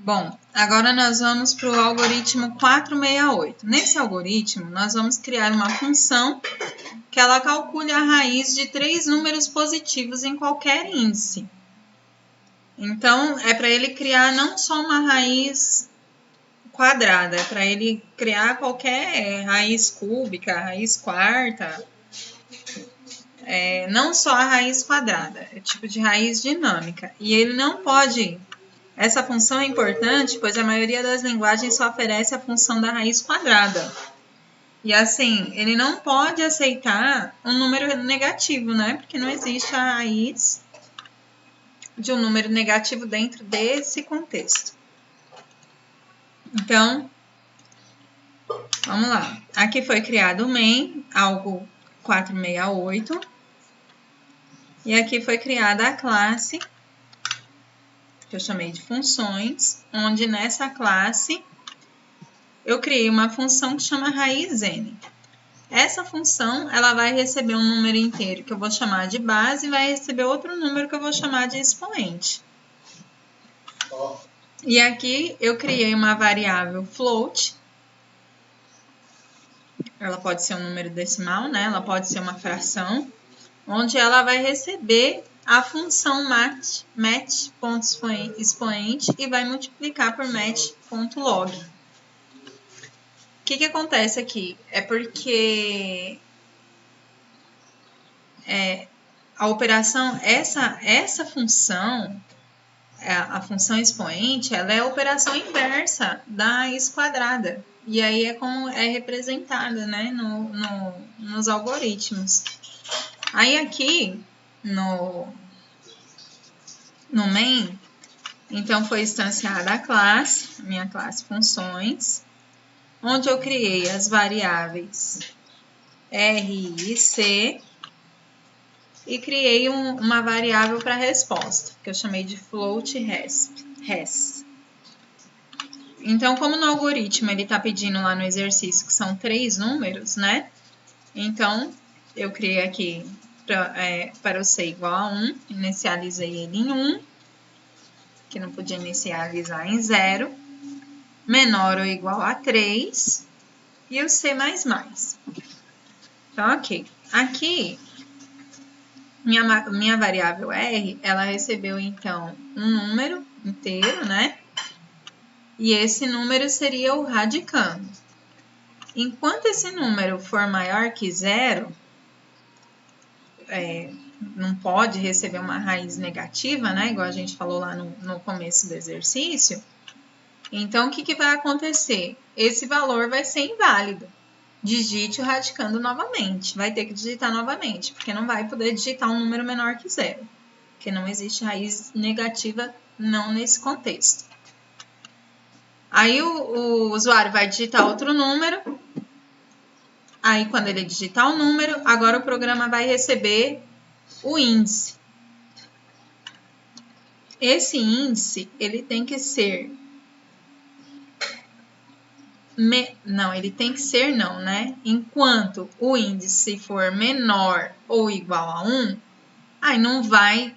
Bom, agora nós vamos para o algoritmo 468. Nesse algoritmo, nós vamos criar uma função que ela calcule a raiz de 3 números positivos em qualquer índice. Então, é para ele criar não só uma raiz quadrada, é para ele criar qualquer raiz cúbica, raiz quarta, não só a raiz quadrada, é tipo de raiz dinâmica. E ele não pode... Essa função é importante, pois a maioria das linguagens só oferece a função da raiz quadrada. E assim, ele não pode aceitar um número negativo, né? Porque não existe a raiz de um número negativo dentro desse contexto. Então, vamos lá. Aqui foi criado o main, algo 468. E aqui foi criada a classe, que eu chamei de funções, onde nessa classe eu criei uma função que chama raiz n. Essa função ela vai receber um número inteiro que eu vou chamar de base e vai receber outro número que eu vou chamar de expoente. E aqui eu criei uma variável float. Ela pode ser um número decimal, né? Ela pode ser uma fração, onde ela vai receber a função match.expoente e vai multiplicar por match.log. O que acontece aqui? É porque a operação, essa função, a função expoente, ela é a operação inversa da raiz quadrada. E aí é como é representada, né, nos algoritmos. Aí aqui, no main, então foi instanciada a classe, minha classe funções, onde eu criei as variáveis R e C e criei uma variável para resposta, que eu chamei de float res. Então, como no algoritmo ele está pedindo lá no exercício que são 3 números, né? Então, eu criei aqui para o C igual a 1, inicializei ele em 1, que não podia inicializar em 0, menor ou igual a 3, e o C++. Então, ok. Aqui, minha variável R, ela recebeu, então, um número inteiro, né? E esse número seria o radicando. Enquanto esse número for maior que 0, não pode receber uma raiz negativa, né? Igual a gente falou lá no começo do exercício. Então, o que vai acontecer? Esse valor vai ser inválido. Digite o radicando novamente. Vai ter que digitar novamente, porque não vai poder digitar um número menor que 0. Porque não existe raiz negativa não nesse contexto. Aí o usuário vai digitar outro número. Aí, quando ele digitar o número, agora o programa vai receber o índice. Esse índice, ele tem que ser... ele tem que ser não, né? Enquanto o índice for menor ou igual a 1, aí não vai,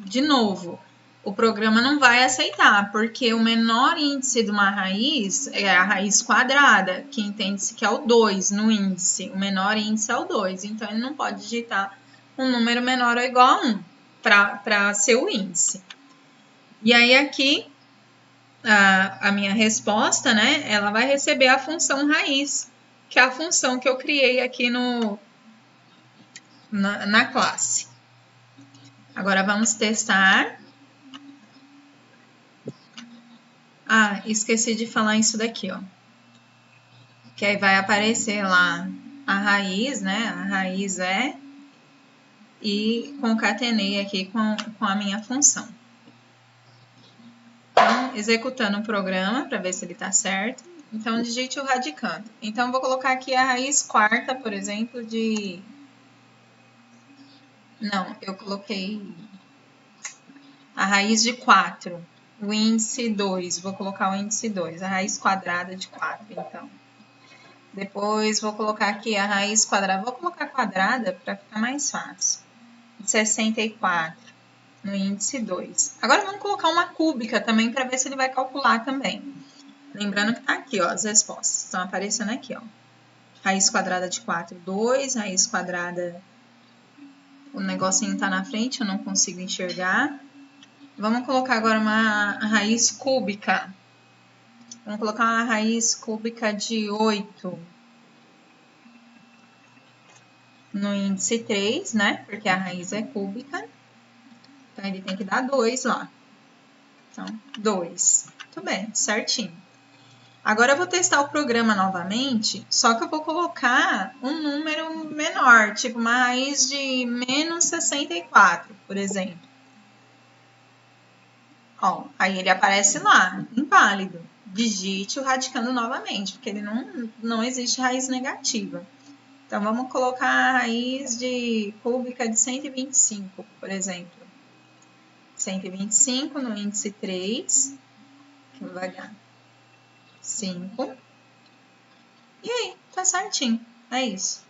de novo, o programa não vai aceitar, porque o menor índice de uma raiz é a raiz quadrada, que entende-se que é o 2 no índice. O menor índice é o 2, então ele não pode digitar um número menor ou igual a 1 para ser o índice. E aí aqui, a minha resposta, né, ela vai receber a função raiz, que é a função que eu criei aqui na classe. Agora vamos testar. Ah, esqueci de falar isso daqui, ó. Que aí vai aparecer lá a raiz, né? A raiz e concatenei aqui com a minha função. Então, executando o programa para ver se ele está certo. Então, digite o radicando. Então, vou colocar aqui a raiz quarta, por exemplo, de... Não, eu coloquei a raiz de 4. O índice 2, vou colocar o índice 2. A raiz quadrada de 4, então. Depois, vou colocar aqui a raiz quadrada. Vou colocar quadrada para ficar mais fácil. 64. no índice 2. Agora vamos colocar uma cúbica também para ver se ele vai calcular também. Lembrando que tá aqui, ó, as respostas estão aparecendo aqui, ó. Raiz quadrada de 4, 2, raiz quadrada... O negocinho tá na frente, eu não consigo enxergar. Vamos colocar agora uma raiz cúbica. Vamos colocar uma raiz cúbica de 8 no índice 3, né? Porque a raiz é cúbica. Então, ele tem que dar 2 lá. Então, 2. Muito bem, certinho. Agora eu vou testar o programa novamente, só que eu vou colocar um número menor, tipo uma raiz de menos 64, por exemplo. Ó, aí ele aparece lá, inválido. Digite o radicando novamente, porque ele não existe raiz negativa. Então, vamos colocar a raiz de cúbica de 125, por exemplo. 125 no índice 3, que vai dar 5. E aí, tá certinho. É isso.